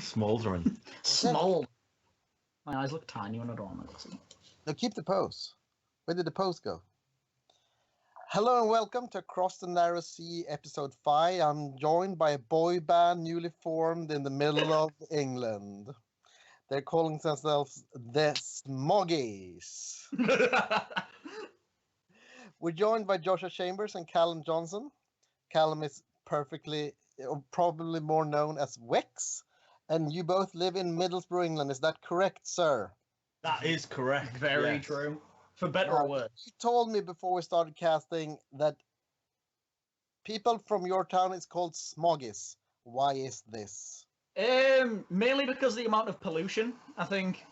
Smouldering. Small. My eyes look tiny when I don't want to see. No, keep the pose. Where did the pose go? Hello and welcome to Across the Narrow Sea, episode 5. I'm joined by a boy band newly formed in the middle of England. They're calling themselves the Smoggies. We're joined by Joshua Chambers and Callum Johnson. Callum is probably more known as Wex. And you both live in Middlesbrough, England. Is that correct, sir? That is correct. Very true. For better or worse. You told me before we started casting that people from your town is called Smoggies. Why is this? Mainly because of the amount of pollution. I think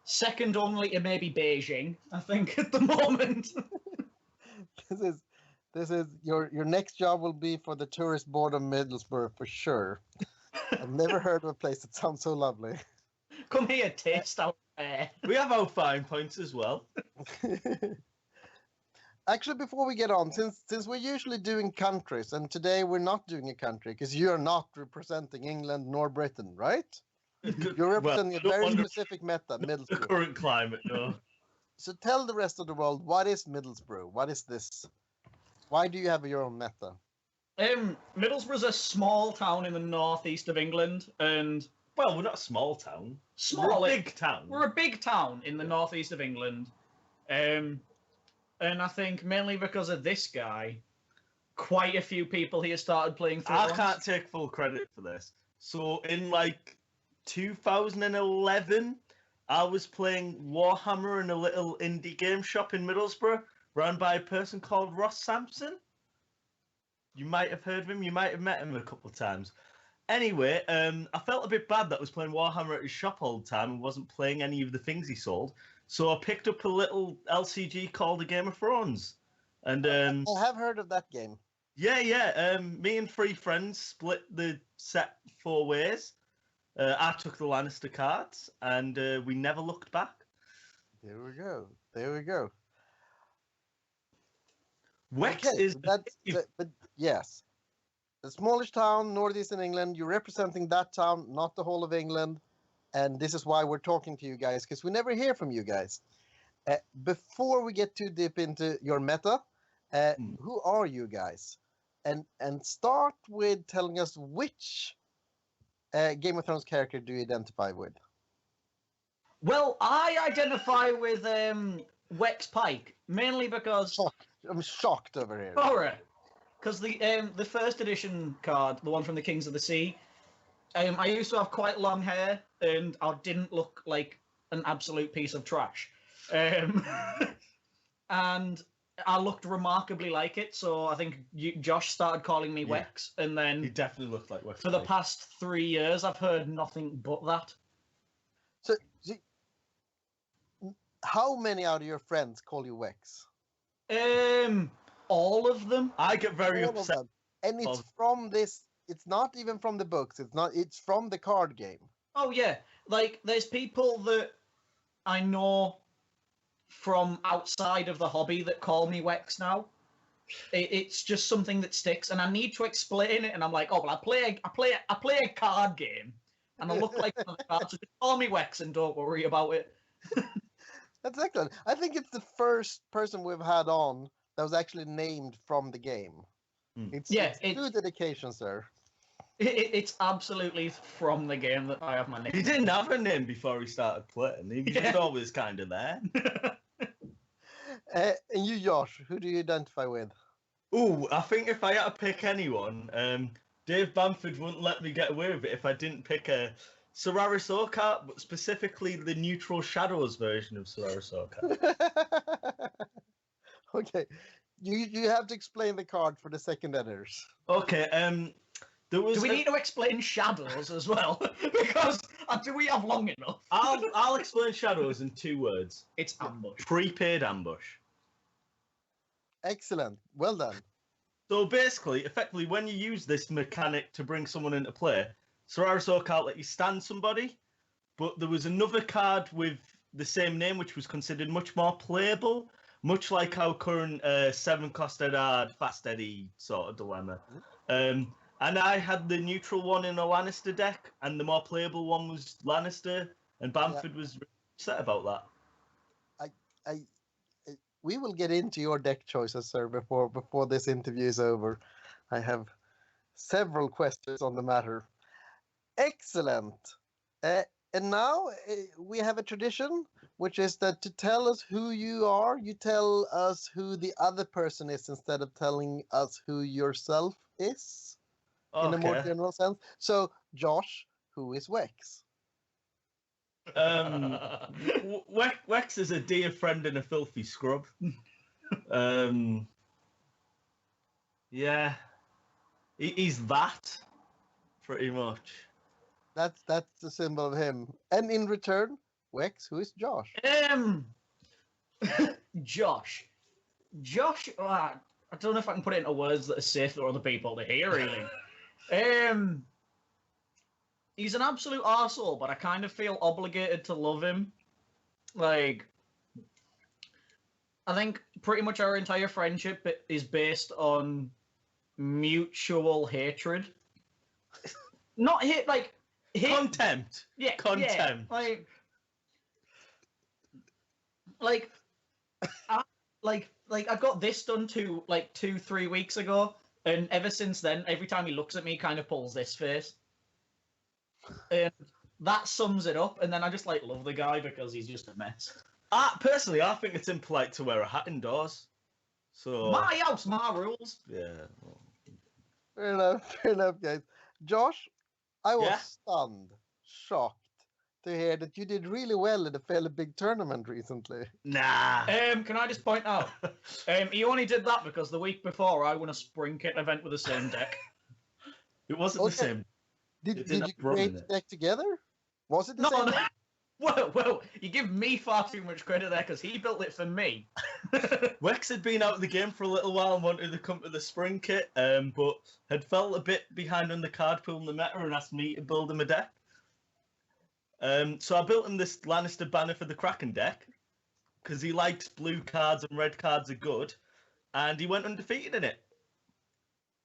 second only to maybe Beijing. I think at the moment. This is your next job will be for the tourist board of Middlesbrough for sure. I've never heard of a place that sounds so lovely. Come here, taste our air. We have our fine points as well. Actually, before we get on, since we're usually doing countries, and today we're not doing a country, because you're not representing England nor Britain, right? You're representing a very specific meta, Middlesbrough. The current climate, no. So tell the rest of the world, what is Middlesbrough? What is this? Why do you have your own meta? Middlesbrough's a small town in the northeast of England, and... Well, we're not a small town. Small. We're a big town. We're a big town in the northeast of England. And I think mainly because of this guy, quite a few people here started playing through. I can't take full credit for this. So in 2011, I was playing Warhammer in a little indie game shop in Middlesbrough, run by a person called Ross Sampson. You might have heard of him. You might have met him a couple of times. Anyway, I felt a bit bad that I was playing Warhammer at his shop all the time and wasn't playing any of the things he sold. So I picked up a little LCG called A Game of Thrones. And I have heard of that game. Yeah. Me and 3 friends split the set 4 ways. I took the Lannister cards, and we never looked back. There we go. Wex Okay, is... but yes. A smallish town, northeastern England. You're representing that town, not the whole of England. And this is why we're talking to you guys, because we never hear from you guys. Before we get too deep into your meta, who are you guys? And start with telling us which Game of Thrones character do you identify with? Well, I identify with Wex Pike, mainly because... I'm shocked over here. Alright. Because the first edition card, the one from the Kings of the Sea, I used to have quite long hair, and I didn't look like an absolute piece of trash. And I looked remarkably like it, so I think Josh started calling me Wex, and then... He definitely looked like Wex. For the past 3 years, I've heard nothing but that. So, how many out of your friends call you Wex? All of them. I get very upset. And it's from this... It's not even from the books. It's from the card game. Oh, yeah. There's people that I know from outside of the hobby that call me Wex now. It's just something that sticks, and I need to explain it, and I'm like, oh, well, I play a card game, and I look like one of the cards, so just call me Wex and don't worry about it. That's excellent. I think it's the first person we've had on that was actually named from the game. It's true dedication, sir. It's absolutely from the game that I have my name. He didn't have a name before he started playing. He was just always kind of there. And you, Josh, who do you identify with? Ooh, I think if I had to pick anyone, Dave Bamford wouldn't let me get away with it if I didn't pick a Solaris Orcat, but specifically the Neutral Shadows version of Solaris Orcat. Okay, you have to explain the card for the second editors. Okay, do we need to explain Shadows as well? Because do we have long enough? I'll explain Shadows in 2 words. It's ambush. Prepaid ambush. Excellent. Well done. So basically, effectively, when you use this mechanic to bring someone into play, Solaris Orcat let you stand somebody, but there was another card with the same name which was considered much more playable, much like our current 7-cost Eddard, Fast Eddie sort of dilemma. And I had the neutral one in a Lannister deck, and the more playable one was Lannister, and Bamford was really upset about that. I, we will get into your deck choices, sir, before this interview is over. I have several questions on the matter. Excellent. And now we have a tradition, which is that to tell us who you are, you tell us who the other person is instead of telling us who yourself is in a more Okay. general sense. So, Josh, who is Wex? Wex is a dear friend and a filthy scrub. Yeah, he's that pretty much. That's the symbol of him. And in return, Wex, who is Josh? Josh. I don't know if I can put it into words that are safe for other people to hear, really. He's an absolute arsehole, but I kind of feel obligated to love him. Like, I think pretty much our entire friendship is based on mutual hatred. Not hate, like... Contempt. Yeah, Contempt. Yeah, I got this done 2-3 weeks ago, and ever since then, every time he looks at me, he kind of pulls this face. And that sums it up, and then I just love the guy because he's just a mess. Personally, I think it's impolite to wear a hat indoors. So My house, my rules. Yeah. Fair enough, guys. Josh, I was stunned, shocked to hear that you did really well in a fairly big tournament recently. Nah. Can I just point out, he only did that because the week before I won a spring kit event with the same deck. It wasn't the same. Did you create the deck together? Was it the same? No. Whoa, you give me far too much credit there because he built it for me. Wex had been out of the game for a little while and wanted to come to the spring kit, but had felt a bit behind on the card pool in the meta and asked me to build him a deck. So I built him this Lannister banner for the Kraken deck because he likes blue cards and red cards are good, and he went undefeated in it.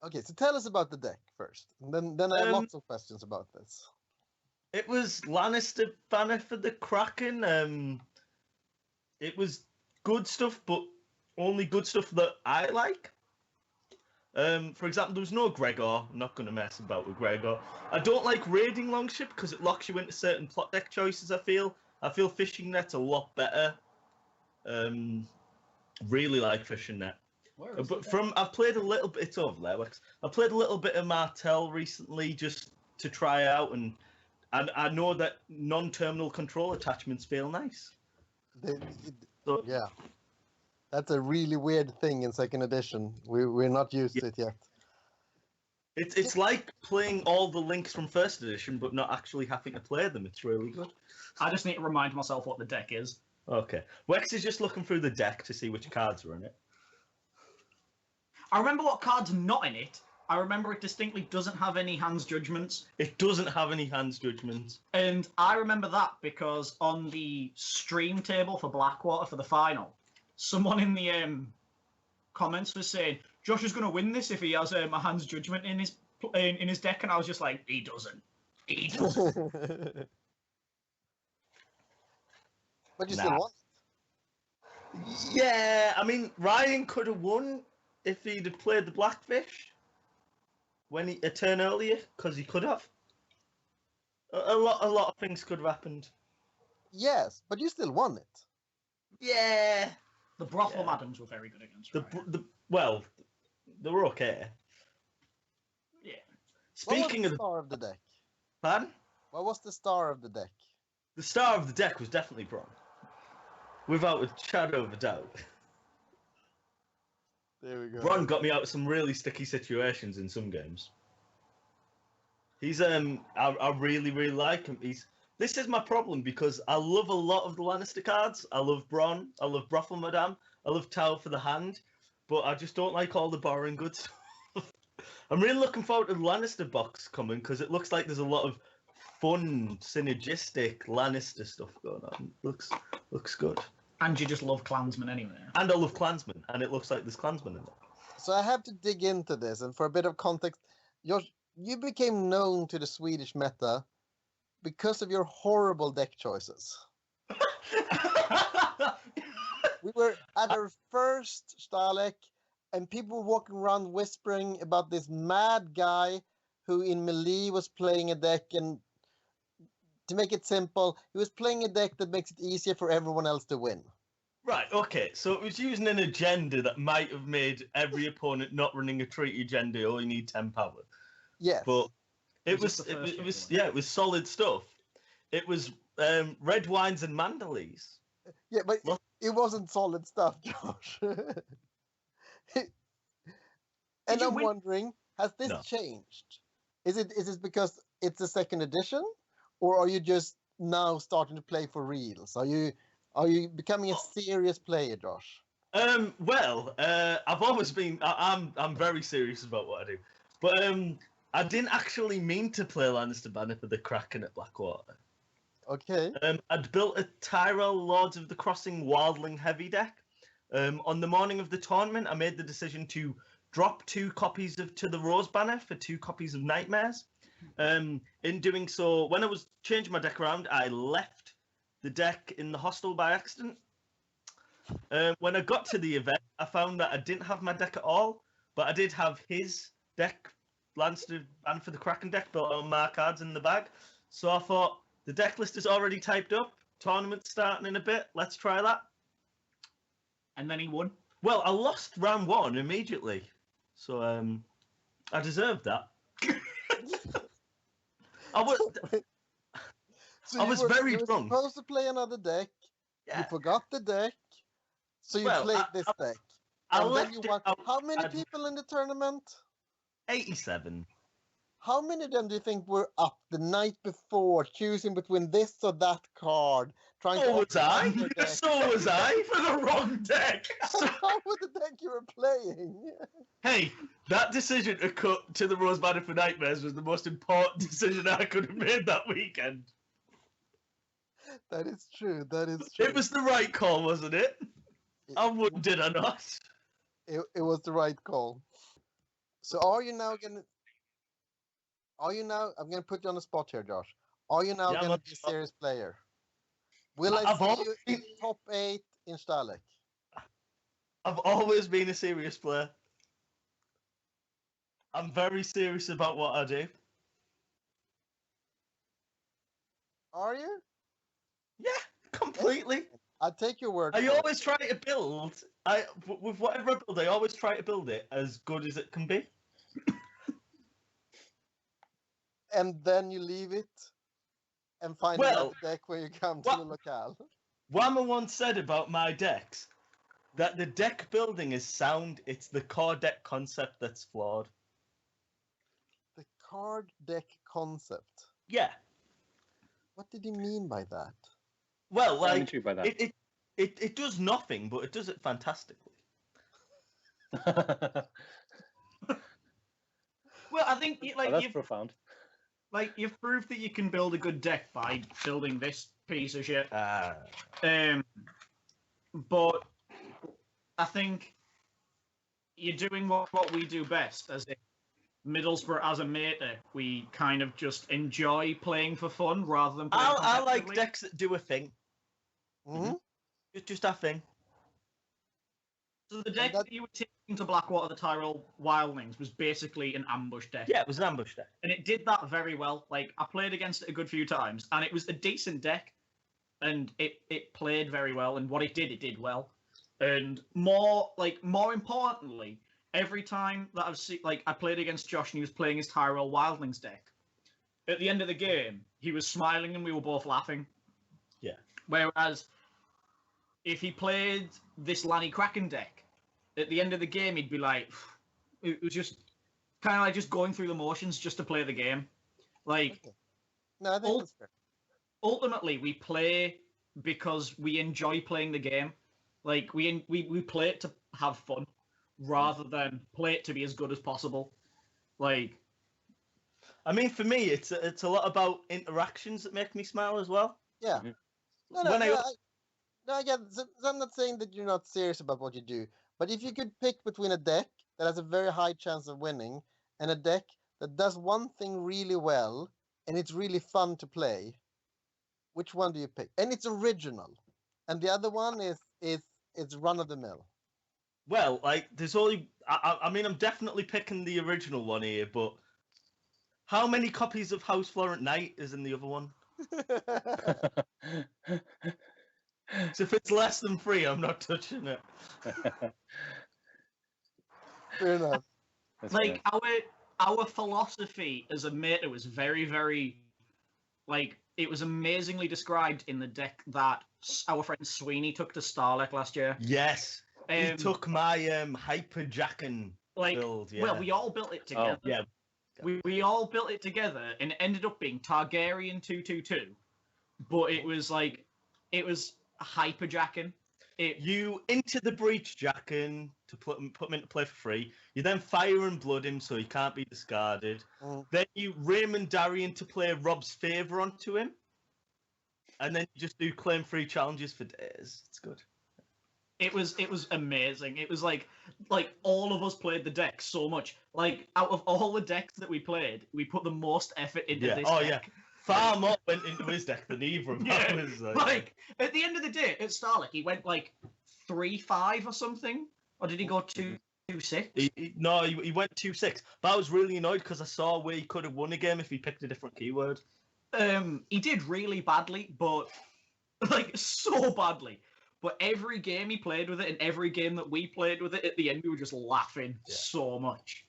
Okay, so tell us about the deck first, and then I have lots of questions about this. It was Lannister banner for the Kraken. It was good stuff, but only good stuff that I like. For example, there was no Gregor. I'm not going to mess about with Gregor. I don't like raiding Longship because it locks you into certain plot deck choices, I feel Fishing Net's a lot better. Really like Fishing Net. But I've played a little bit, it's over there, Wex. I played a little bit of Martell recently just to try out, and I know that non-terminal control attachments feel nice. Yeah. That's a really weird thing in second edition. We're not used to it yet. It's like playing all the links from first edition, but not actually having to play them. It's really good. I just need to remind myself what the deck is. Okay. Wex is just looking through the deck to see which cards are in it. I remember what cards are not in it. I remember it distinctly doesn't have any Hands Judgments. It doesn't have any Hands Judgments. And I remember that because on the stream table for Blackwater for the final, someone in the comments was saying, Josh is going to win this if he has a Hands Judgment in his deck, and I was just like, he doesn't. He doesn't. But you still won. Yeah, I mean, Ryan could have won if he'd have played the Blackfish a turn earlier, because he could have. A lot of things could have happened. Yes, but you still won it. Yeah. The Brothel Madams were very good against Ryan. Well, they were okay. Yeah. Speaking of the star of the deck? Pardon? What was the star of the deck? The star of the deck was definitely Bron. Without a shadow of a doubt. There we go. Bron got me out of some really sticky situations in some games. He's I really, really like him. This is my problem because I love a lot of the Lannister cards. I love Bron, I love Brothel Madame, I love Tower for the Hand, but I just don't like all the boring good stuff. I'm really looking forward to the Lannister box coming because it looks like there's a lot of fun, synergistic Lannister stuff going on. Looks good. And you just love Klansmen anyway. And I love Klansmen, and it looks like there's Klansmen in it. So I have to dig into this, and for a bit of context, you became known to the Swedish meta because of your horrible deck choices. We were at our first Stalek, and people were walking around whispering about this mad guy who in Melee was playing a deck, and to make it simple, he was playing a deck that makes it easier for everyone else to win. Right, okay, so it was using an agenda that might have made every opponent not running a treaty agenda only need 10 power. Yes. But it Was was, this the first one? yeah, it was solid stuff. It was red wines and mandalies. Yeah, but Well- it wasn't solid stuff, Josh. And you I'm win? wondering, has this No. changed? Is it because it's a second edition, or are you just now starting to play for reals? Are you becoming a serious player, Josh? Well, I've always been. I'm very serious about what I do, but I didn't actually mean to play Lannister Banner for the Kraken at Blackwater. Okay. I'd built a Tyrell Lords of the Crossing Wildling heavy deck. On the morning of the tournament, I made the decision to drop 2 copies of To the Rose Banner for 2 copies of Nightmares. In doing so, when I was changing my deck around, I left the deck in the hostel by accident. When I got to the event, I found that I didn't have my deck at all, but I did have his deck, Lannister Banner for the Kraken deck, built on my cards in the bag. So I thought, the deck list is already typed up, tournament's starting in a bit, let's try that. And then he won. Well, I lost round 1 immediately, so I deserved that. I was, So I you was were, very you were drunk. supposed to play another deck. You yeah. forgot the deck, so you Well, played this deck. I And then left you it won. out How many at people in the tournament? 87. How many of them do you think were up the night before, choosing between this or that card, trying So to was I. optimize their deck? So was I for the wrong deck. How was the deck you were playing? Hey, that decision to cut To the Rose Banner for Nightmares was the most important decision I could have made that weekend. That is true. That is true. It was the right call, wasn't it? Did I not? It was the right call. So are you now gonna? I'm gonna put you on the spot here, Josh. Are you now Yeah, I'm gonna on be the a spot. serious player? Will I I've see always you in top 8 in Stalek? I've always been a serious player. I'm very serious about what I do. Are you? Yeah, completely. I'll take your word. I for it. always try to build. With whatever I build, I always try to build it as good as it can be. And then you leave it and find Well, another deck when you come to what- the locale. Whammer once said about my decks that the deck building is sound. It's the core deck concept that's flawed. The card deck concept. Yeah. What did he mean by that? Well, I'm like intrigued by that. it does nothing, but it does it fantastically. Well, I think Oh, that's you've profound. you've proved that you can build a good deck by building this piece of shit. Ah. But I think you're doing what we do best, as in Middlesbrough as a meta. We kind of just enjoy playing for fun rather than playing I like competitively. decks that do a thing. Mhm. Just a thing. So the deck that- that you were taking to Blackwater, the Tyrell Wildlings, was basically an ambush deck. Yeah, it was an ambush deck. And it did that very well. Like, I played against it a good few times, and it was a decent deck, and it played very well, and what it did well. And more importantly, every time that I've seen, I played against Josh and he was playing his Tyrell Wildlings deck, at the end of the game, he was smiling and we were both laughing. Yeah. Whereas, if he played this Lanny Kraken deck, at the end of the game, he'd be like, it was just kind of like just going through the motions just to play the game. Like, Okay. No, I think that's fair. ultimately, we play because we enjoy playing the game. Like, we play it to have fun rather than play it to be as good as possible. Like, I mean, for me, it's a lot about interactions that make me smile as well. Yeah. Mhm. No, When I get. So I'm not saying that you're not serious about what you do, but if you could pick between a deck that has a very high chance of winning and a deck that does one thing really well and it's really fun to play, which one do you pick? And it's original. And the other one is it's run of the mill. Well, like there's only. I mean, I'm definitely picking the original one here, but how many copies of House Florent Knight is in the other one? So if it's less than 3, I'm not touching it. Fair enough. That's Like fair. our philosophy as a meta was very, very like it was amazingly described in the deck that our friend Sweeney took to Starlek last year. Yes, he Um, took my hyperjacking like build. Yeah. well, we all built it together. yeah. We all built it together, and it ended up being Targaryen 2/2/2, but it was hyperjacking. You into the breach jacking to put him into play for free. You then fire and blood him so he can't be discarded. Mm. Then you Raymond Darien to play Rob's Favour onto him. And then you just do claim free challenges for days. It's good. It was amazing. It was like all of us played the deck so much. Like out of all the decks that we played, we put the most effort into this deck. Yeah. Far more went into his deck than either of them. Yeah, Was, like at the end of the day at Starlek, he went like 3-5 or something, or did he go 2-6? he went 2-6. But I was really annoyed because I saw where he could have won a game if he picked a different keyword. He did really badly, but like so badly. But every game he played with it, and every game that we played with it, at the end we were just laughing so much.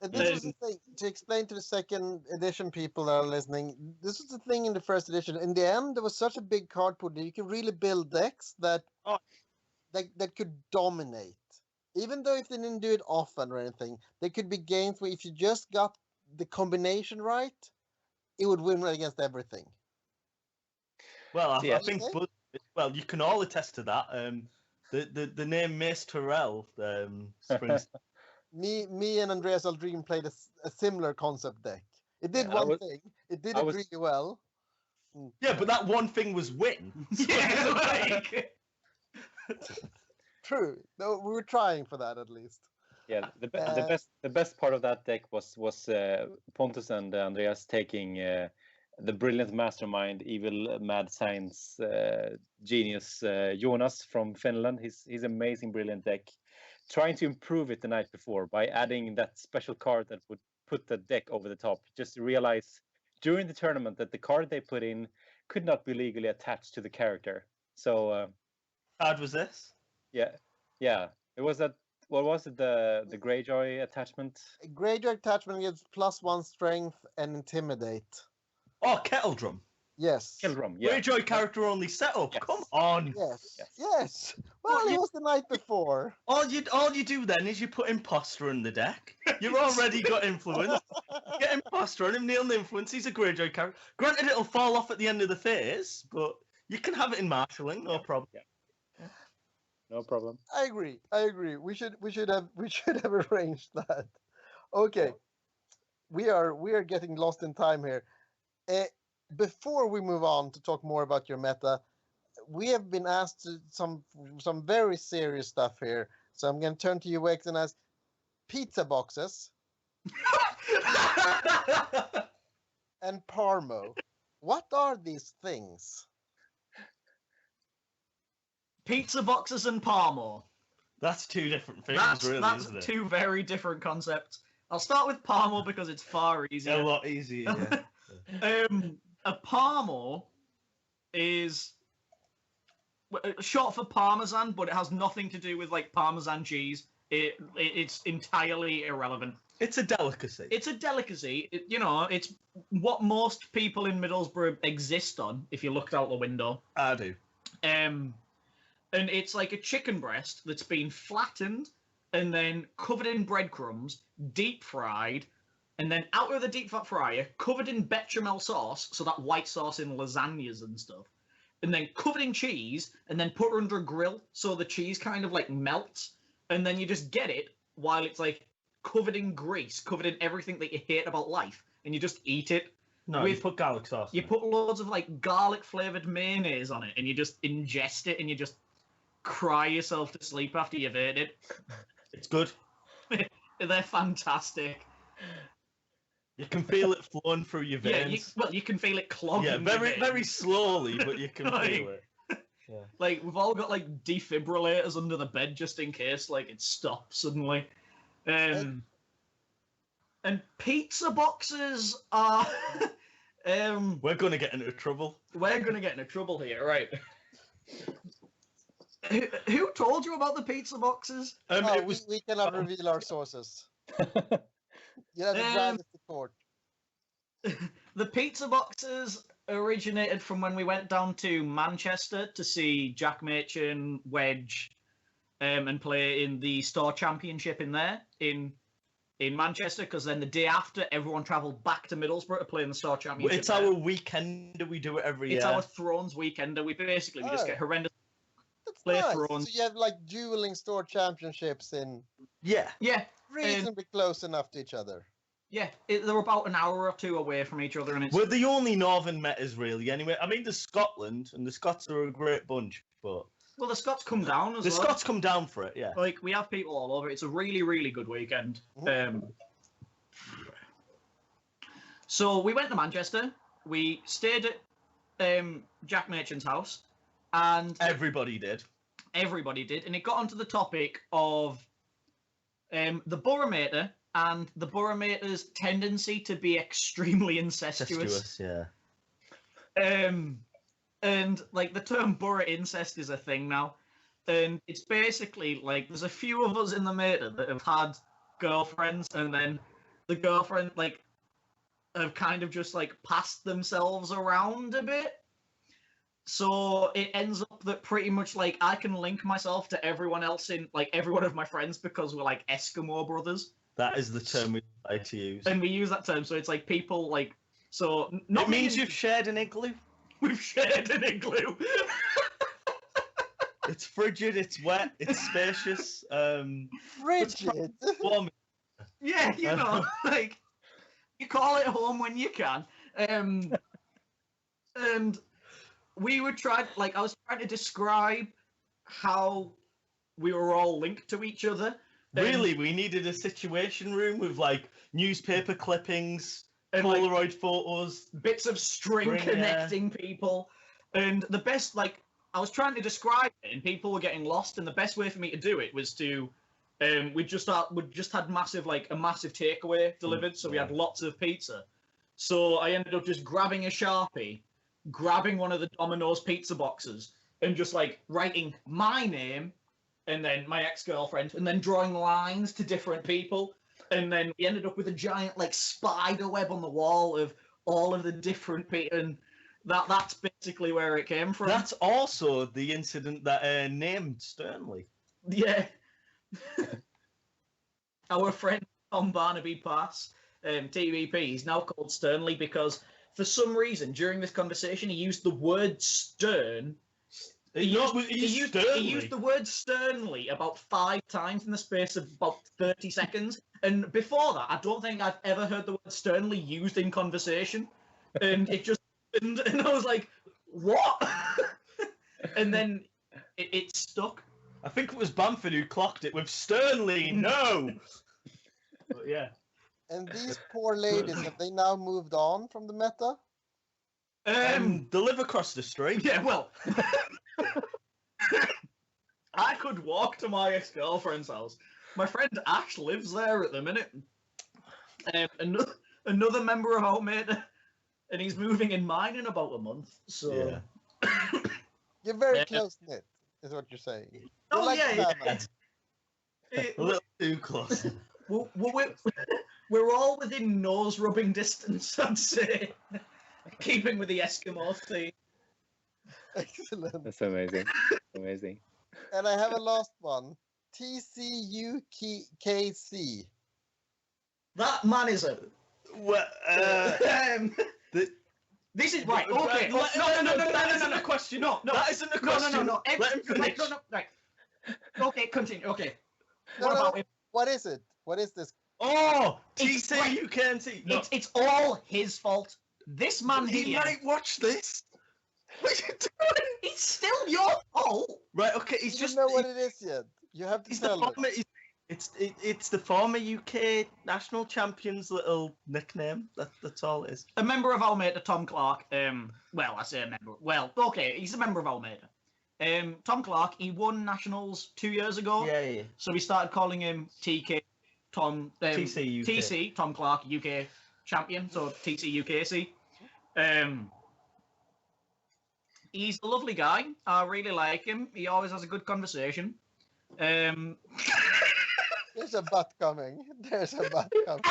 And this was the thing, to explain to the second edition people that are listening, this was the thing in the first edition. In the end, there was such a big card pool that you could really build decks that could dominate. Even though if they didn't do it often or anything, there could be games where if you just got the combination right, it would win against everything. Well, I Yeah. think, well, you can all attest to that. The name Mace Terrell springs. Me and Andreas Aldrin played a similar concept deck. It did one thing. It did it really well. Yeah, but that one thing was win. Yeah, like... True. No, we were trying for that at least. Yeah, the best part of that deck was Pontus and Andreas taking the brilliant mastermind, evil mad science genius Jonas from Finland. His amazing, brilliant deck, trying to improve it the night before by adding that special card that would put the deck over the top. Just realize during the tournament that the card they put in could not be legally attached to the character. So Card was this? Yeah. It was that. What was it? The Greyjoy attachment? Greyjoy attachment gives +1 strength and intimidate. Oh, Kettle Drum. Yes. Kettle Drum. Yeah. Greyjoy character only setup. Yes. Come on. Yes. Well, it was the night before. All you do then is you put Imposter in the deck. You've already got influence. Get Imposter on him, kneel and influence. He's a Greyjoy character. Granted, it'll fall off at the end of the phase, but you can have it in marshalling, no problem. Yeah. No problem. I agree. We should have arranged that. Okay. We are getting lost in time here. Before we move on to talk more about your meta, we have been asked some very serious stuff here. So I'm going to turn to you, Wex, and ask pizza boxes and Parmo. What are these things? Pizza boxes and Parmo. That's two different things, That's isn't it? two very different concepts. I'll start with Parmo because it's far easier. A lot easier. Yeah. A Parmo is short for Parmesan, but it has nothing to do with like Parmesan cheese. It's entirely irrelevant. It's a delicacy. It's a delicacy. It's what most people in Middlesbrough exist on. If you looked out the window, I do. And it's like a chicken breast that's been flattened and then covered in breadcrumbs, deep fried, and then out of the deep fat fryer, covered in bechamel sauce, so that white sauce in lasagnas and stuff, and then covered in cheese, and then put under a grill so the cheese kind of like melts, and then you just get it while it's like covered in grease, covered in everything that you hate about life, and you just eat it. No, you put garlic sauce. You put loads of like garlic flavored mayonnaise on it, and you just ingest it, and you just cry yourself to sleep after you've ate it. It's good. They're fantastic. You can feel it flowing through your Yeah, veins. you can feel it clogging. Yeah, very, your veins. very slowly, but you can Like- feel it. Yeah. Like, we've all got, like, defibrillators under the bed just in case, like, it stops suddenly. And pizza boxes are... We're going to get into trouble. We're going to get into trouble here, right? Who told you about the pizza boxes? It was we cannot reveal our sources. You have to drive us to court. The pizza boxes originated from when we went down to Manchester to see Jack Machin, Wedge, and play in the Store Championship in there in Manchester. Because then the day after, everyone travelled back to Middlesbrough to play in the Store Championship. It's our weekend. We do it every year. It's our Thrones weekend. We just get horrendous. That's Play nice. Thrones. So you have like dueling store championships in Yeah. Yeah, reasonably close enough to each other. yeah. They're about an hour or two away from each other, and it's We're the only northern metas, really. Anyway, I mean, there's Scotland, and the Scots are a great bunch, but well, the Scots come down as the well. Scots come down for it, yeah. Like, we have people all over. It's a really, really good weekend. So we went to Manchester. We stayed at Jack Machin's house, and Everybody did. everybody did. And it got onto the topic of the Boroughmater and the Boroughmater's tendency to be extremely incestuous. Yeah. And like the term borough incest is a thing now, and it's basically like there's a few of us in the mater that have had girlfriends, and then the girlfriend like have kind of just like passed themselves around a bit. So it ends up that pretty much like I can link myself to everyone else in like every one of my friends because we're like Eskimo brothers, That is the term we like to use. and we use that term. So it's like people like so. It Not means me- you've shared an igloo. we've shared an igloo. It's frigid, it's wet, it's spacious. Frigid. Warm. Yeah, you know, like you call it home when you can. And we were trying, like, I was trying to describe how we were all linked to each other. Really, we needed a situation room with like newspaper clippings, And, like, Polaroid photos. bits of string String, yeah. connecting people. And the best, like, I was trying to describe it, and people were getting lost. And the best way for me to do it was to, we just had massive, like, a massive takeaway delivered, so we had lots of pizza. So I ended up just grabbing a Sharpie, grabbing one of the Domino's pizza boxes, and just like writing my name, and then my ex-girlfriend, and then drawing lines to different people. And then we ended up with a giant like spider web on the wall of all of the different people, and that's basically where it came from. That's also the incident that named Sternly. Yeah. Our friend Tom Barnaby Pass, TVP, he's now called Sternly because for some reason during this conversation he used the word stern. He used the word sternly about 5 times in the space of about 30 seconds. And before that, I don't think I've ever heard the word sternly used in conversation. And it just, and I was like, what? And then it stuck. I think it was Bamford who clocked it with Sternly. No. But yeah. And these poor ladies, have they now moved on from the meta? They live across the street. Yeah, well, I could walk to my ex-girlfriend's house. My friend Ash lives there at the minute. Another member of our mate, and he's moving in mine in about a month. So Yeah. You're very Yeah. close knit, is what you're saying. You're Oh, like yeah, Batman. A little too close. we're all within nose rubbing distance, I'd say. Keeping with the Eskimo theme. Excellent. That's amazing. Amazing. And I have a last one. TCUKC. That man is a. Well, This is right. Okay. No. That isn't a question. No. That isn't a question. No. Let him finish. No. Right. Okay. Continue. Okay. No, What no, about him? What is it? What is this? Oh, It's TC, right. you can't see. No. It's all his fault. This man He here. might watch this. What are you doing? It's still your fault. Right, okay, he's You just. don't know what it is yet. You have to He's the tell us. format. It's the former UK national champion's little nickname. That's all it is. A member of Almeida, Tom Clark. Well, I say a member. Well, okay, he's a member of Almeida. Tom Clark, he won nationals 2 years ago. Yeah. So we started calling him TK Tom. TC UK. TC Tom Clark, UK champion. So TC UKC. He's a lovely guy. I really like him. He always has a good conversation. There's a butt coming. There's a butt coming.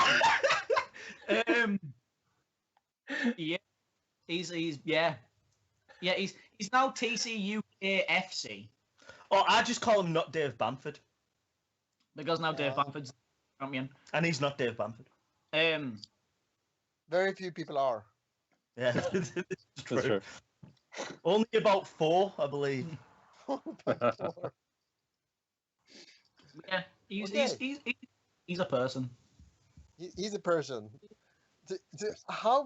Yeah, he's now TC UKFC Oh, I just call him not Dave Bamford, because now Dave Bamford's champion. and he's not Dave Bamford. Very few people are. Yeah, it's That's true. Only about 4, I believe. Yeah, he's a person. He's a person. How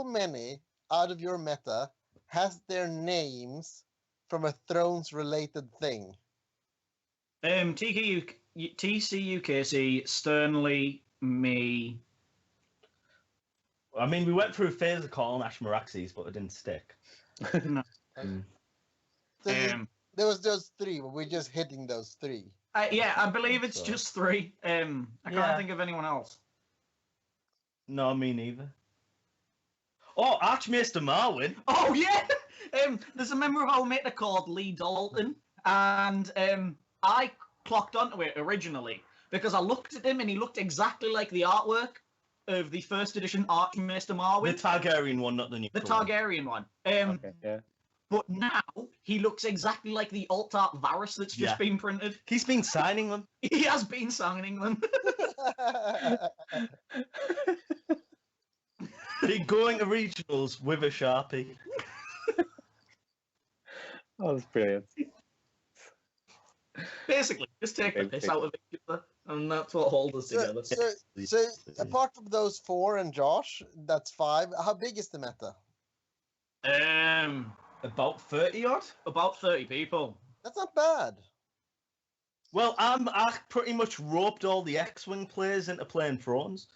many out of your meta has their names from a Thrones related thing? TC UKC, Sternly, me. I mean, we went through a phase of calling Ash Maraxes, but it didn't stick. No. So there was those 3, but we're just hitting those 3. Yeah, I believe it's just 3. I can't think of anyone else. No, me neither. Oh, Archmaester Marwin. Oh yeah. There's a member of Almeida called Lee Dalton, and I clocked onto it originally because I looked at him and he looked exactly like the artwork of the first edition Archmaester Marwin. The Targaryen one, not the new The Targaryen one. Okay, yeah. But now he looks exactly like the alt art Varys that's just Yeah. been printed. He's been signing them. He has been signing them. Been going to regionals with a Sharpie. Oh, that's brilliant. Basically, just take the piss out of each other, and that's what holds us together. So apart from those 4 and Josh, that's 5. How big is the meta? About 30 odd? About 30 people. That's not bad. Well, I pretty much roped all the X-Wing players into playing Thrones.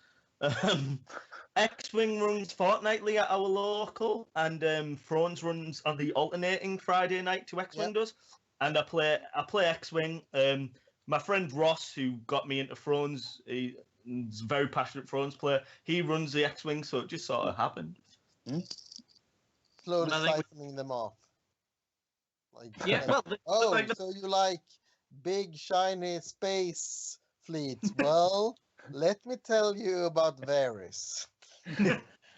X-Wing runs fortnightly at our local, and Thrones runs on the alternating Friday night to X-Wing does. And I play X-Wing. My friend Ross, who got me into Thrones, he's a very passionate Thrones player. He runs the X-Wing, so it just sort of happened. Slowly I think siphoning them off. Like, Yeah, well, so you like big shiny space fleets? Well, let me tell you about Varys.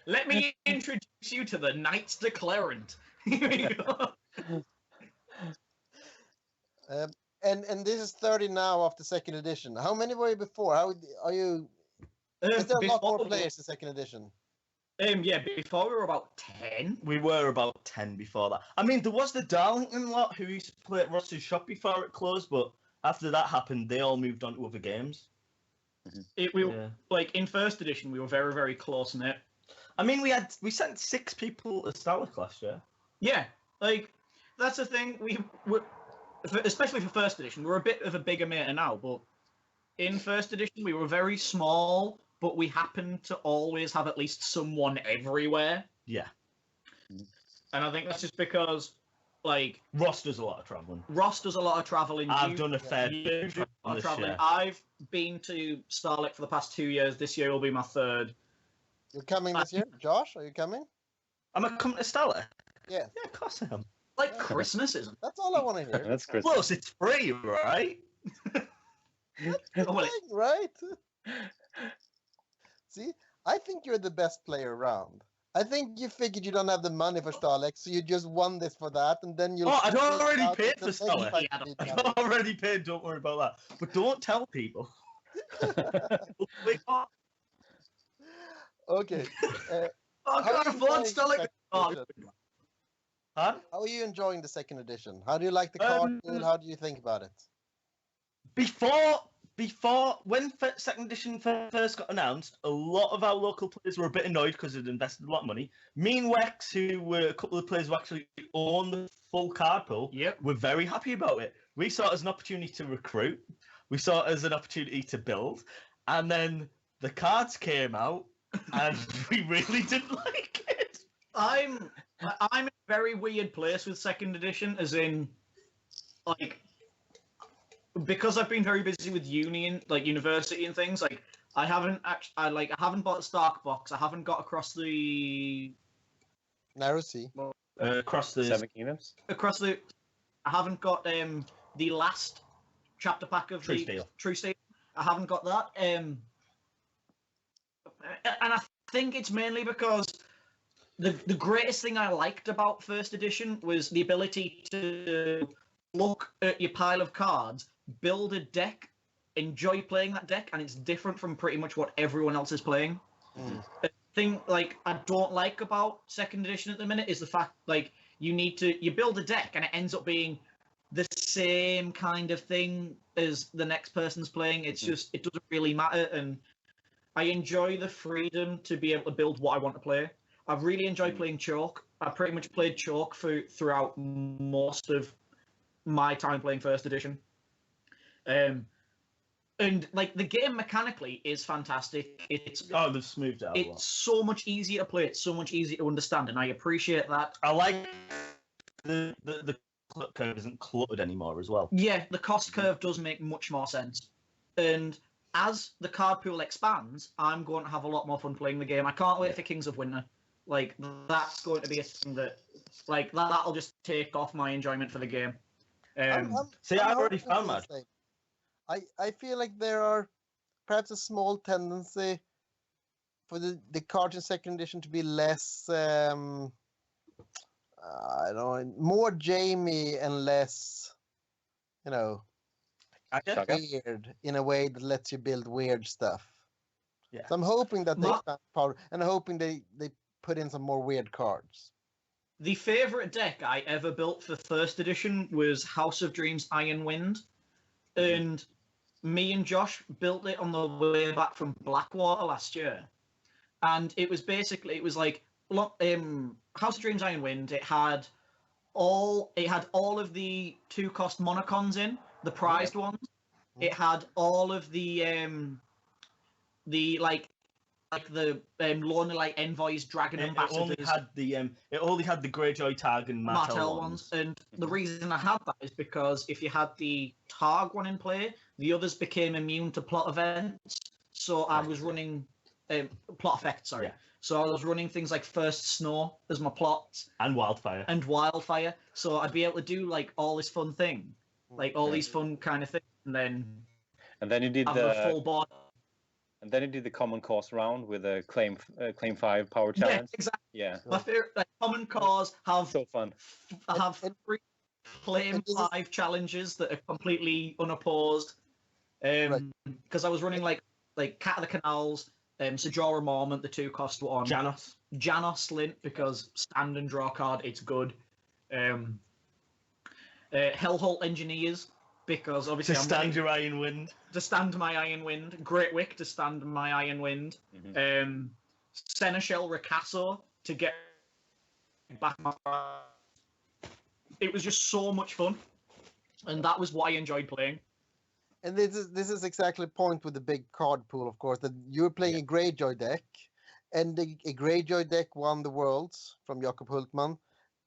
let me introduce you to the Knights Declarant. Here we go. And this is 30 now after second edition. How many were you before? How are you? Is there a lot more players in second edition? Yeah, before we were about 10. We were about 10 before that. I mean, there was the Darlington lot who used to play at Ross's shop before it closed, but after that happened, they all moved on to other games. Like in first edition, we were very, very close knit. I mean, we sent 6 people to Stalic last year. Yeah, like that's the thing. Especially for first edition, we're a bit of a bigger meta now, but in first edition, we were very small, but we happened to always have at least someone everywhere. Yeah. And I think that's just because, like, Ross does a lot of travelling. I've done a fair bit of travelling. I've been to Starlight for the past 2 years. This year will be my 3rd. You're coming this year? Josh, are you coming? Am I coming to Stella? Yeah. Yeah, of course I am. Like Christmas, isn't it? That's all I want to hear. That's Christmas. Plus, it's free, right? Right? See, I think you're the best player around. I think you figured you don't have the money for Starlex, so you just won this for that, and then you'll... Oh, I'd already out paid the for same Starlex. time Yeah, you I've did that. already paid, don't worry about that. But don't tell people. Okay. I How can't are you afford playing Starlight. second Oh, edition? Huh? How are you enjoying the second edition? How do you like the card? How do you think about it? Before when second edition first got announced, a lot of our local players were a bit annoyed because they'd invested a lot of money. Me and Wex, who were a couple of players who actually own the full card pool, Yep. were very happy about it. We saw it as an opportunity to recruit. We saw it as an opportunity to build, and then the cards came out, and we really didn't like it. I'm in a very weird place with second edition, as in, like, because I've been very busy with university and things. Like, I haven't bought a Stark box. I haven't got across the Narrow Sea. Across the Seven Kingdoms. I haven't got the last chapter pack of True Steel. True Steel. I haven't got that. And I think it's mainly because the greatest thing I liked about first edition was the ability to look at your pile of cards, build a deck, enjoy playing that deck, and it's different from pretty much what everyone else is playing. The thing I don't like about second edition at the minute is the fact you build a deck and it ends up being the same kind of thing as the next person's playing. It's just, it doesn't really matter, and I enjoy the freedom to be able to build what I want to play. I really enjoy playing Chalk. I pretty much played Chalk throughout most of my time playing first edition. And the game mechanically is fantastic. they've smoothed it out a lot. It's so much easier to play. It's so much easier to understand, and I appreciate that. I like the curve isn't cluttered anymore as well. Yeah, the cost curve does make much more sense. And as the card pool expands, I'm going to have a lot more fun playing the game. I can't wait for Kings of Winter. That's going to be a thing that'll just take off my enjoyment for the game. I've already found that. I feel like there are perhaps a small tendency for the cards in second edition to be less, I don't know, more Jamie and less, weird in a way that lets you build weird stuff. Yeah. So I'm hoping that they expand power, and I'm hoping they put in some more weird cards. The favourite deck I ever built for first edition was House of Dreams Iron Wind, and me and Josh built it on the way back from Blackwater last year. And it was like House of Dreams Iron Wind. It had all of the 2-cost monocons in, the prized ones. It had all of the Lonely Light Envoys, Dragon Ambassadors. It only had the Greyjoy Targ and Martell ones. And the reason I had that is because if you had the Targ one in play, the others became immune to plot events. So I was running plot effects. Sorry. Yeah. So I was running things like First Snow as my plots and Wildfire. So I'd be able to do all this fun thing, these fun kind of things, and then you did the full board. And then you did the common cause round with a claim 5 power challenge. Yeah, exactly. Yeah. My favorite common cause have so fun. I have 3 claim 5 challenges that are completely unopposed. Because I was running like Cat of the Canals, Sejora Mormont, the 2-cost one. Janos Lint, because stand and draw card, it's good. Hellholt Engineers, because obviously to stand your Iron Wind. To stand my Iron Wind. Great Wick to stand my Iron Wind. Seneschal Ricasso to get back my... It was just so much fun. And that was what I enjoyed playing. And this is exactly the point with the big card pool, of course, that you were playing a Greyjoy deck, and a Greyjoy deck won the Worlds from Jakob Hultman,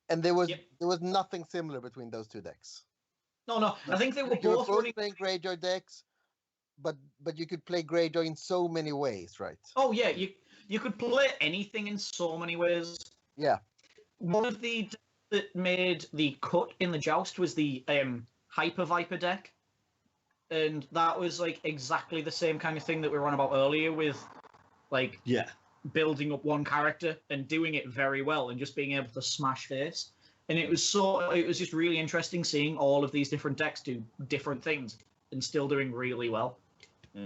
and there was nothing similar between those two decks. No, I think they were both running playing Greyjoy decks, but you could play Greyjoy in so many ways, right? Oh yeah, you could play anything in so many ways. Yeah. One of the decks that made the cut in the joust was the Hyper Viper deck. And that was exactly the same kind of thing that we were on about earlier with building up one character and doing it very well and just being able to smash face. And it was just really interesting seeing all of these different decks do different things and still doing really well.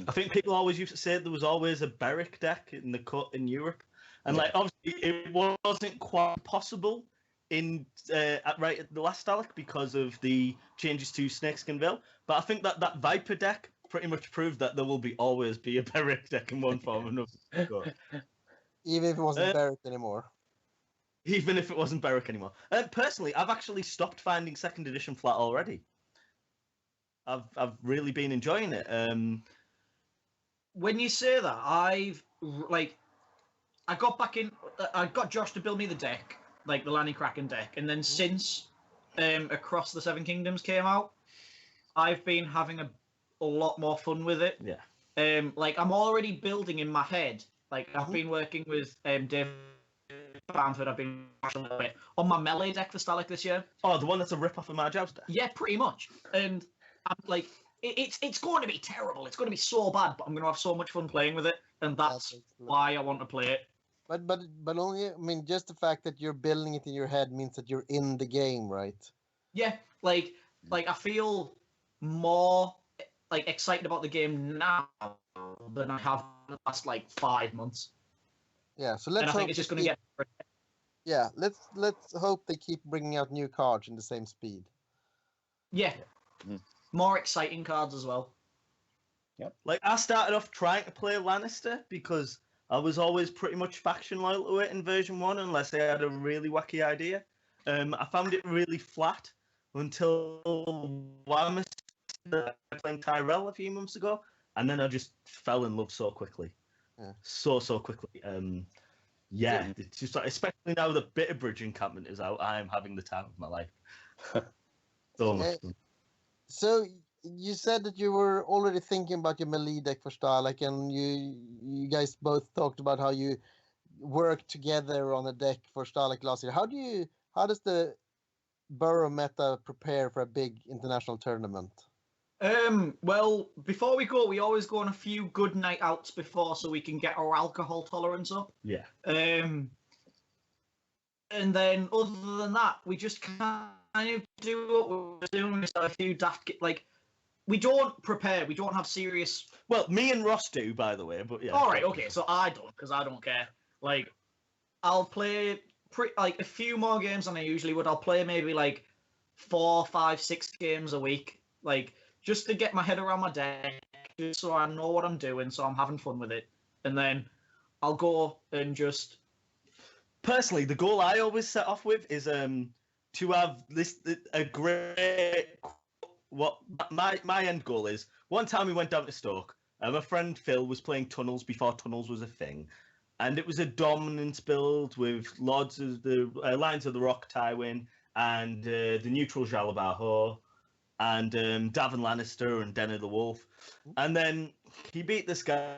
I think people always used to say there was always a Beric deck in the cut in Europe. And obviously it wasn't quite possible in at the last Alec because of the changes to Snakeskinville. But I think that Viper deck pretty much proved that there will always be a Beric deck in one form or another. Even if it wasn't Beric anymore. Even if it wasn't Beric anymore. Personally, I've actually stopped finding second edition flat already. I've really been enjoying it. When you say that, I got back in. I got Josh to build me the deck, like the Lanny Kraken deck, and then since Across the Seven Kingdoms came out, I've been having a lot more fun with it. Yeah. Like I'm already building in my head. Like I've been working with Dave Bamford. I've been watching a little bit on my melee deck for Starlight this year. Oh, the one that's a rip off of my Jouster. Yeah, pretty much. And I'm like, it's going to be terrible. It's going to be so bad, but I'm going to have so much fun playing with it, and that's why I want to play it. But only, I mean, just the fact that you're building it in your head means that you're in the game, right? Yeah, like I feel more like excited about the game now than I have in the last like 5 months. Yeah, so let's and I hope think it's just going to get. Yeah, let's hope they keep bringing out new cards in the same speed. Yeah, more exciting cards as well. Yep. Like I started off trying to play Lannister because I was always pretty much faction loyal to it in version 1 unless I had a really wacky idea. I found it really flat until I playing Tyrell a few months ago, and then I just fell in love so quickly. Yeah. So quickly. Yeah, it's just like, especially now the Bitterbridge encampment is out, I am having the time of my life. So much fun. So you said that you were already thinking about your melee deck for Starlight, and you guys both talked about how you worked together on a deck for Starlight last year. How does the Burrow meta prepare for a big international tournament? Well, before we go, we always go on a few good night outs before so we can get our alcohol tolerance up. Yeah. And then other than that, we just kind of do what we're doing. We start a few daft, like, we don't prepare. We don't have serious. Well, me and Ross do, by the way, but yeah. All right, okay, so I don't, because I don't care. Like, I'll play a few more games than I usually would. I'll play maybe like 4, 5, 6 games a week, like just to get my head around my deck, just so I know what I'm doing, so I'm having fun with it, and then I'll go and just. Personally, the goal I always set off with is to have a great. What my end goal is. One time we went down to Stoke. My friend Phil was playing Tunnels before Tunnels was a thing, and it was a dominance build with Lords of the Lions of the Rock Tywin and the neutral Jalabaho and Davin Lannister and Den of the Wolf, and then he beat this guy.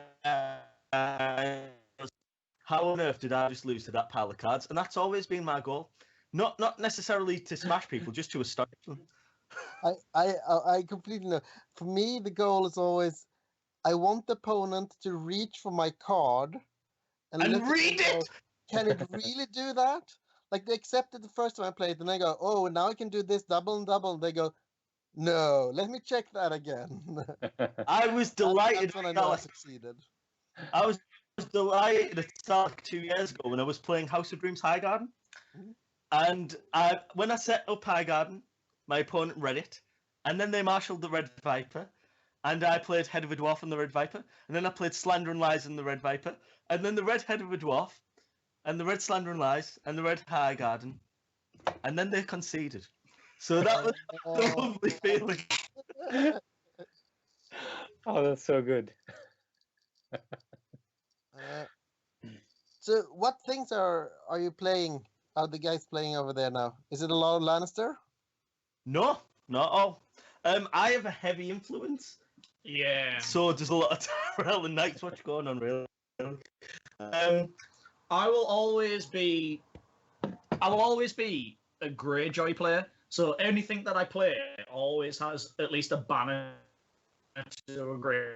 How on earth did I just lose to that pile of cards? And that's always been my goal. Not necessarily to smash people, just to astonish them. I completely know. For me, the goal is always I want the opponent to reach for my card and read it. Can it really do that? Like they accept it the first time I play it, and they go, "Oh, now I can do this double and double." They go, "No, let me check that again." I was delighted. That's when I know I succeeded. I was delighted at start 2 years ago when I was playing House of Dreams High Garden, and when I set up High Garden, my opponent read it, and then they marshaled the Red Viper, and I played Head of a Dwarf on the Red Viper, and then I played Slander and Lies on the Red Viper, and then the Red Head of a Dwarf, and the Red Slander and Lies, and the Red High Garden, and then they conceded. So that was a lovely feeling. Oh, that's so good. So what things are you playing? Are the guys playing over there now? Is it a lot of Lannister? No, not all. I have a heavy influence. Yeah. So there's a lot of Tyrell and Night's Watch going on, really. I will always be a Greyjoy player. So anything that I play always has at least a banner to a Grey.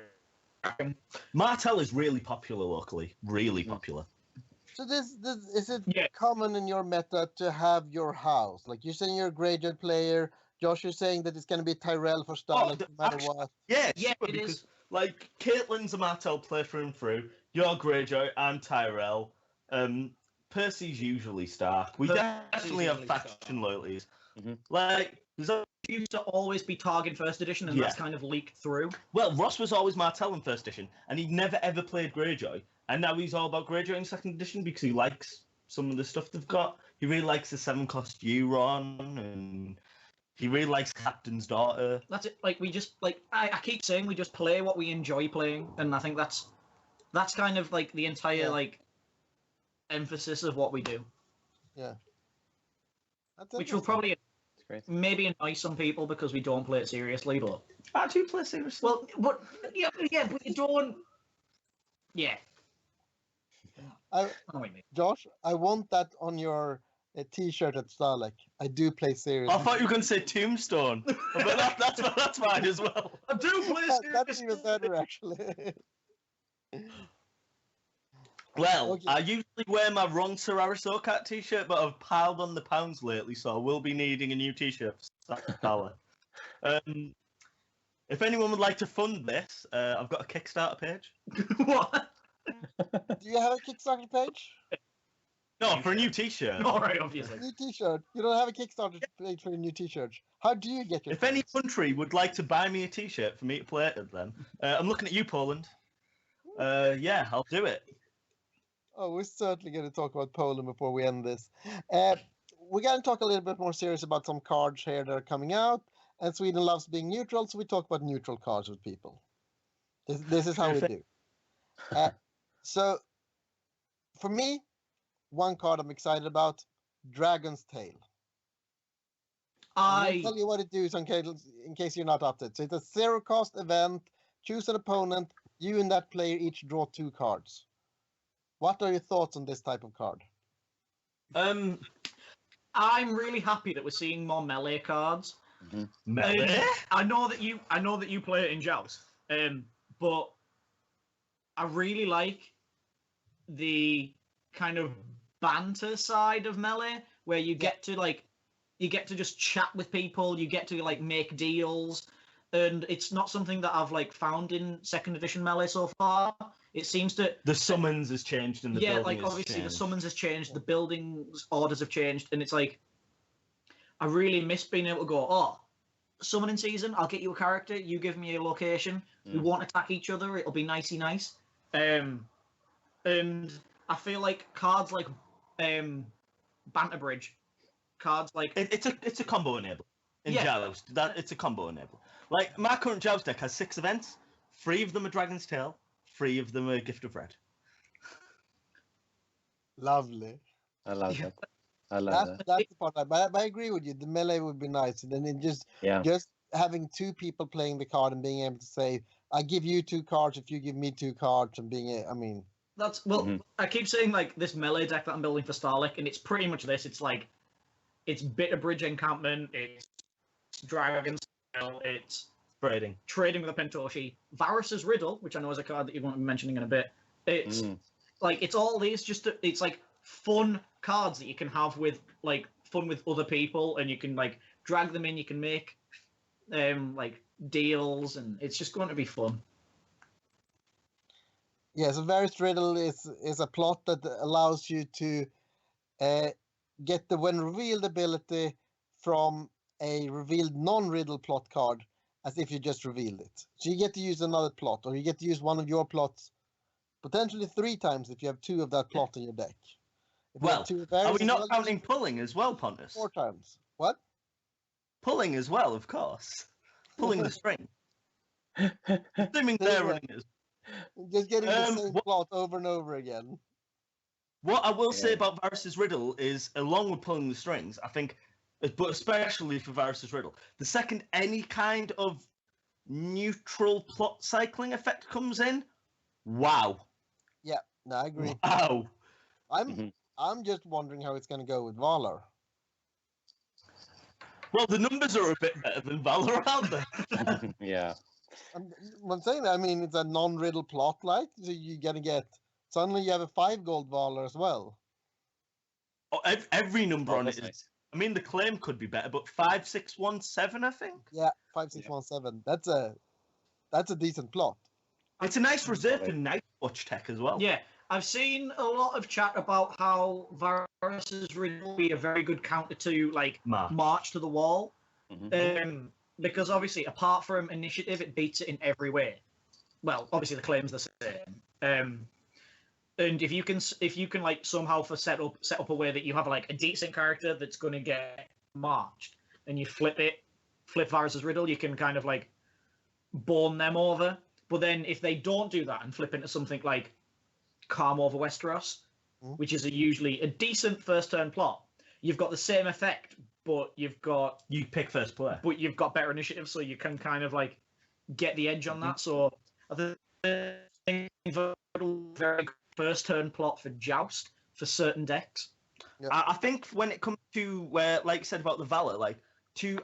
Martell is really popular locally. Really popular. So is it common in your meta to have your house? Like you're saying you're a Greyjoy player. Josh, you're saying that it's going to be Tyrell for Starlight no matter what. Yeah, it because, is. Like, Caitlin's a Martell player through and through. You're Greyjoy, I'm Tyrell. Percy's usually Stark. We definitely have faction loyalties. Mm-hmm. Like, used to always be Targ in first edition, and that's kind of leaked through. Well, Ross was always Martell in first edition, and he'd never ever played Greyjoy. And now he's all about Greyjoy in second edition because he likes some of the stuff they've got. He really likes the 7-cost Euron, and He really likes Captain's Daughter. That's it. Like we just I keep saying we just play what we enjoy playing, and I think that's kind of like the entire like emphasis of what we do. Yeah. That's Which will interesting. probably It's great. maybe annoy some people because we don't play it seriously, but I do play seriously. well, but you don't. Yeah. I, Annoy me. Josh, I want that on your T-shirt at Starlek. I do play seriously. I thought you were going to say Tombstone, but that's mine as well. I do play That's seriously. even better, actually. Well, Okay. I usually wear my Ron Sarasocat Cat t-shirt, but I've piled on the pounds lately, so I will be needing a new t-shirt for Starlek. If anyone would like to fund this, I've got a Kickstarter page. What? Do you have a Kickstarter page? No, for a new t-shirt. All right, obviously. New T-shirt. You don't have a Kickstarter page for a new T-shirt. How do you get your? If any things? country would like to buy me a t-shirt for me to play it, then I'm looking at you, Poland. Yeah, I'll do it. Oh, we're certainly going to talk about Poland before we end this. We're going to talk a little bit more serious about some cards here that are coming out. And Sweden loves being neutral, so we talk about neutral cards with people. This is how we do. So, for me, one card I'm excited about, Dragon's Tail. I'll tell you what it does in case you're not up to it. So it's a zero-cost event. Choose an opponent. You and that player each draw 2 cards. What are your thoughts on this type of card? I'm really happy that we're seeing more melee cards. Melee? I know that you play it in Joust, but I really like the kind of banter side of melee where you get to just chat with people, you get to like make deals, and it's not something that I've like found in 2nd edition melee so far. It seems to The summons has changed and the building like has obviously changed. the summons has changed, the buildings orders have changed, and it's like I really miss being able to go, oh, summoning season, I'll get you a character, you give me a location, we won't attack each other, it'll be nicey nice. And I feel like cards like Banter Bridge, cards like It's a combo enabler in Yeah. Joust. It's a combo enabler. Like my current Joust deck has 6 events. 3 of them are Dragon's Tail. 3 of them are Gift of Red. Lovely. I love that. I love that. That's the part. But I agree with you. The melee would be nice, and then it just having 2 people playing the card and being able to say, "I give you 2 cards if you give me 2 cards," and that's I keep saying like this melee deck that I'm building for Starlek, and it's pretty much this. It's like it's Bitter Bridge Encampment, it's Dragon's Tail, it's trading with a Pentoshi, Varus's Riddle, which I know is a card that you're going to be mentioning in a bit. It's like it's all these it's like fun cards that you can have with like fun with other people, and you can like drag them in, you can make like deals, and it's just going to be fun. Yeah, so Varus Riddle is a plot that allows you to get the when revealed ability from a revealed non-riddle plot card as if you just revealed it. So you get to use another plot, or you get to use one of your plots potentially 3 times if you have 2 of that plot in your deck. If you have Well, 2 are Varus we as not well, counting pulling as well, Pontus? 4 times. What? Pulling as well, of course. Pulling the string. Assuming they're running it. Just getting the same what- plot over and over again. What I will say about Varus's Riddle is, along with pulling the strings, I think, but especially for Varus's Riddle, the second any kind of neutral plot cycling effect comes in, wow. Yeah, no, I agree. Wow. I'm just wondering how it's going to go with Valor. Well, the numbers are a bit better than Valor, aren't they? Yeah. I'm saying that, I mean, it's a non-riddle plot, like, so you're going to get, suddenly you have a 5 gold Valor as well. Oh, every number on that's it is. nice. I mean, the claim could be better, but 5617, I think. Yeah, 5617. That's a decent plot. It's a nice reserve for Night Watch tech as well. Yeah, I've seen a lot of chat about how Varus's Riddle will be a very good counter to like March to the Wall. Because obviously, apart from initiative, it beats it in every way. Well, obviously the claim's the same. And if you can like somehow set up a way that you have like a decent character that's going to get marched, and you flip Varus's Riddle, you can kind of like bone them over. But then if they don't do that and flip into something like Calm over Westeros, which is usually a decent first turn plot, you've got the same effect, but you pick first player. But you've got better initiative, so you can kind of like get the edge on that. So I think very good first turn plot for Joust for certain decks. Yeah. I think when it comes to where, like you said about the Valor, like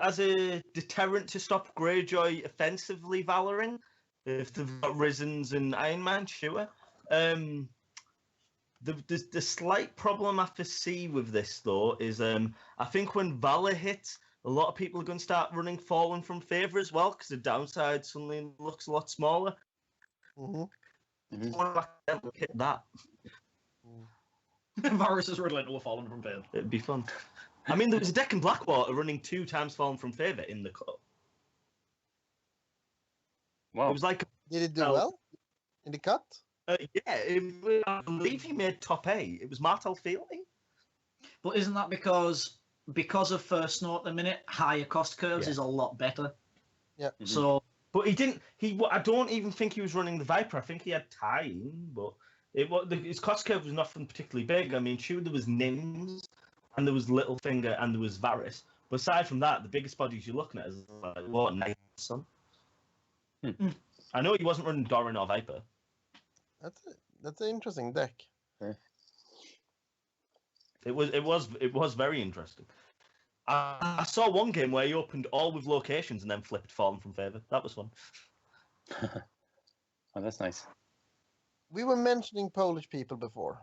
as a deterrent to stop Greyjoy offensively valoring, if they've got Risens and Iron Man, sure. The slight problem I foresee with this though is I think when Valor hits, a lot of people are going to start running Fallen from Favor as well, because the downside suddenly looks a lot smaller. Hit that. Varus's Riddle into a Fallen from Favor. It'd be fun. I mean, there was a deck in Blackwater running 2 times Fallen from Favor in the cut. Wow. It was like. Did it do well in the cut? I believe he made top 8. It was Martel Fielding. But isn't that because of First Snow at the minute, higher cost curves is a lot better? Yeah. So, but he didn't. I don't even think he was running the Viper. I think he had time, but his cost curve was nothing particularly big. I mean, sure, there was Nims, and there was Littlefinger, and there was Varys. But aside from that, the biggest bodies you're looking at is like what Night Sun. I know he wasn't running Doran or Viper. That's an interesting deck. Yeah. It was very interesting. I saw one game where he opened all with locations and then flipped Fallen from Favor. That was fun. Oh, that's nice. We were mentioning Polish people before.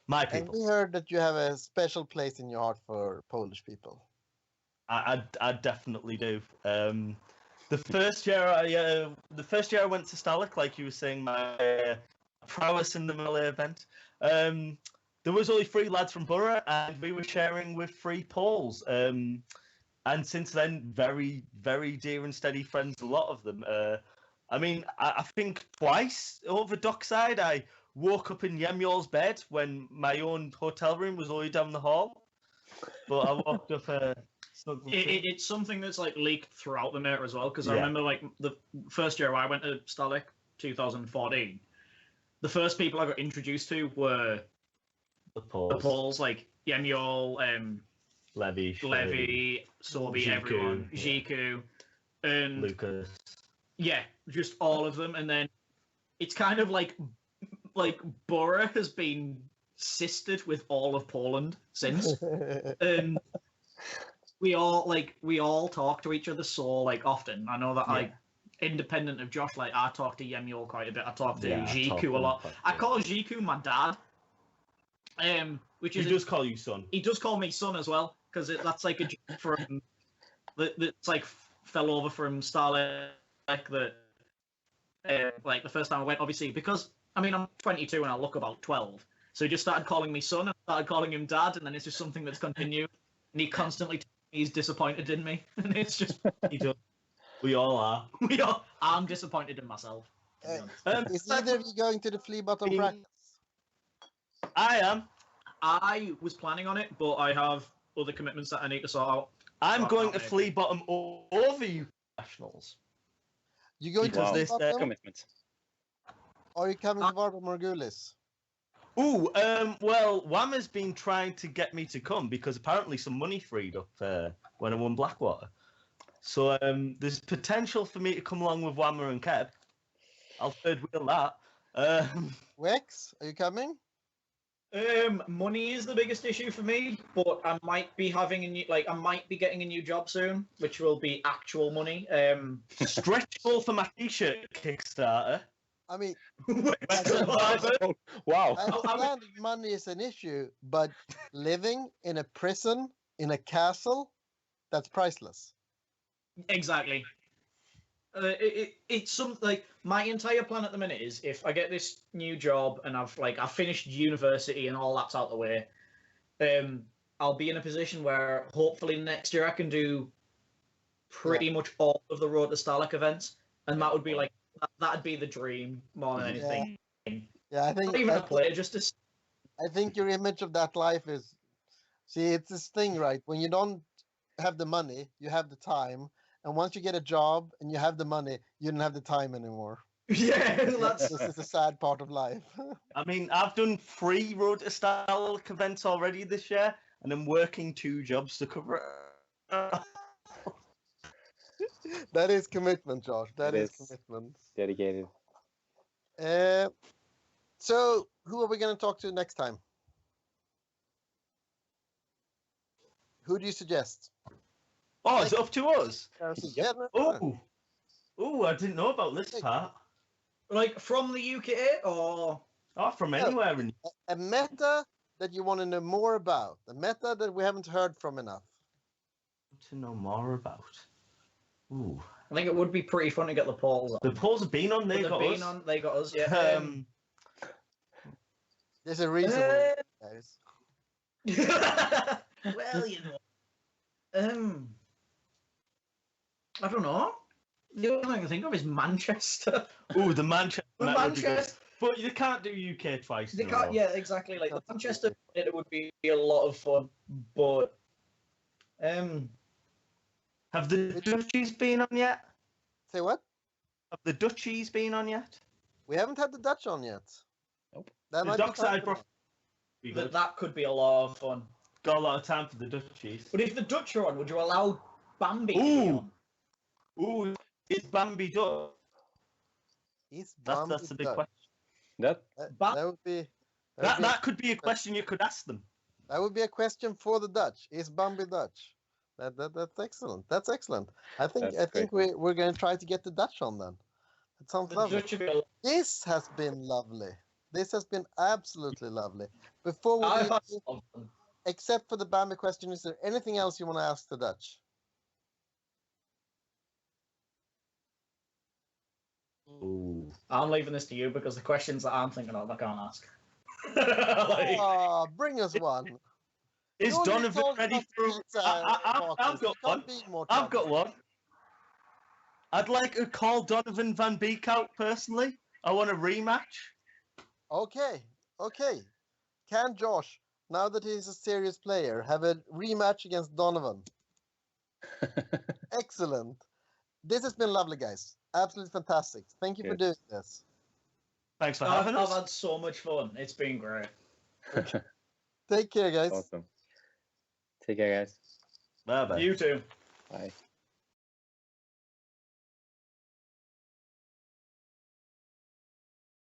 My people. And we heard that you have a special place in your heart for Polish people. I definitely do. The first year I went to Stalik, like you were saying, my prowess in the melee event. There was only 3 lads from Borough, and we were sharing with 3 Poles. And since then, very, very dear and steady friends, a lot of them. I mean, I think twice over Dockside, I woke up in Yemyol's bed when my own hotel room was only down the hall. But I woke up... It's something that's like leaked throughout the meta as well, because I remember like the first year I went to Stalik, 2014, the first people I got introduced to were the Poles, like Yemiol, Levy, Sobi, everyone, Jiku, and Lucas. Yeah, just all of them. And then it's kind of like Borough has been sistered with all of Poland since. And we all talk to each other so like often. I know that like independent of Josh, like I talk to Yemiol quite a bit. I talk to Jiku a lot. I call Jiku my dad. Which is he does call you son. He does call me son as well, because that's like a joke from that's like fell over from Starlight, like like the first time I went, obviously, because I mean I'm 22 and I look about 12, so he just started calling me son and started calling him dad, and then it's just something that's continued, and he constantly tells me he's disappointed in me, and it's just he does. We all are. I'm disappointed in myself. Is either of you going to the flea bottom practice? I am. I was planning on it, but I have other commitments that I need to sort out. I'm going to flea bottom over you professionals. You going to this commitment? Are you coming to Varda Morgulis? Ooh, well, Wham has been trying to get me to come because apparently some money freed up when I won Blackwater. So there's potential for me to come along with Whammer and Keb. I'll third wheel that. Wex, are you coming? Money is the biggest issue for me, but I might be having I might be getting a new job soon, which will be actual money. Stretch goal for my t-shirt Kickstarter. I mean, wow. I understand money is an issue, but living in a prison, in a castle, that's priceless. Exactly. It's some like my entire plan at the minute is if I get this new job and I've finished university and all that's out the way, I'll be in a position where hopefully next year I can do pretty much all of the Road to Starlock events, and that would be like that'd be the dream more than anything. Yeah, I think not even a play, just to. I think your image of that life is, see, it's this thing, right? When you don't have the money, you have the time, and once you get a job and you have the money, you don't have the time anymore. Yeah, that's This is a sad part of life. I mean, I've done 3 Road to Starlock events already this year, and I'm working 2 jobs to cover it. That is commitment, Josh. That It is is. commitment. Dedicated. So who are we going to talk to next time? Who do you suggest? Oh, it's up to us. Yeah, no. Oh, I didn't know about this part. like from the UK or Oh, from anywhere in. A meta that you want to know more about. A meta that we haven't heard from enough. To know more about. Ooh. I think it would be pretty fun to get the polls on. The polls have been on. They They've got been us. on. They got us. Yeah. There's a reason, guys. Well, you know. I don't know. The only thing I can think of is Manchester. Ooh, the Manchester. The Met would be good. Manchester. But you can't do UK twice. They in a can't. row. Yeah, exactly. Like the Manchester, it would be a lot of fun. But Have the Dutchies been on yet? Say what? Have the Dutchies been on yet? We haven't had the Dutch on yet. Nope. That The might be Dockside time for Broth. Be that good. that could be a lot of fun. Got a lot of time for the Dutchies. But if the Dutch are on, would you allow Bambi to be Ooh. on? Ooh, is Bambi Dutch? that. Is That's Bambi the big Dutch? question. That That would be. That would be, That could be a question you could ask them. that would be a question for the Dutch. Is Bambi Dutch? That's excellent. That's excellent. I think That's we're going to try to get the Dutch on then. That sounds The lovely. Dutch would be a lot. This has been lovely. This has been absolutely lovely. Before we I've leave, had some fun. except for the Bambi question, is there anything else you want to ask the Dutch? Ooh. I'm leaving this to you because the questions that I'm thinking of, I can't ask. Like, Oh, bring us one. Is You already Donovan told ready us for? pizza, I've Pontus. got You one. can't be more I've got trouble. one. I'd like to call Donovan Van Beek out personally. I want a rematch. Okay. Can Josh, now that he's a serious player, have a rematch against Donovan? Excellent. This has been lovely, guys. Absolutely fantastic. Thank you for Good. doing this. Thanks for I've having us. had so much fun. It's been great. Take care, guys. Awesome. Take care, guys. Bye bye. You too. Bye.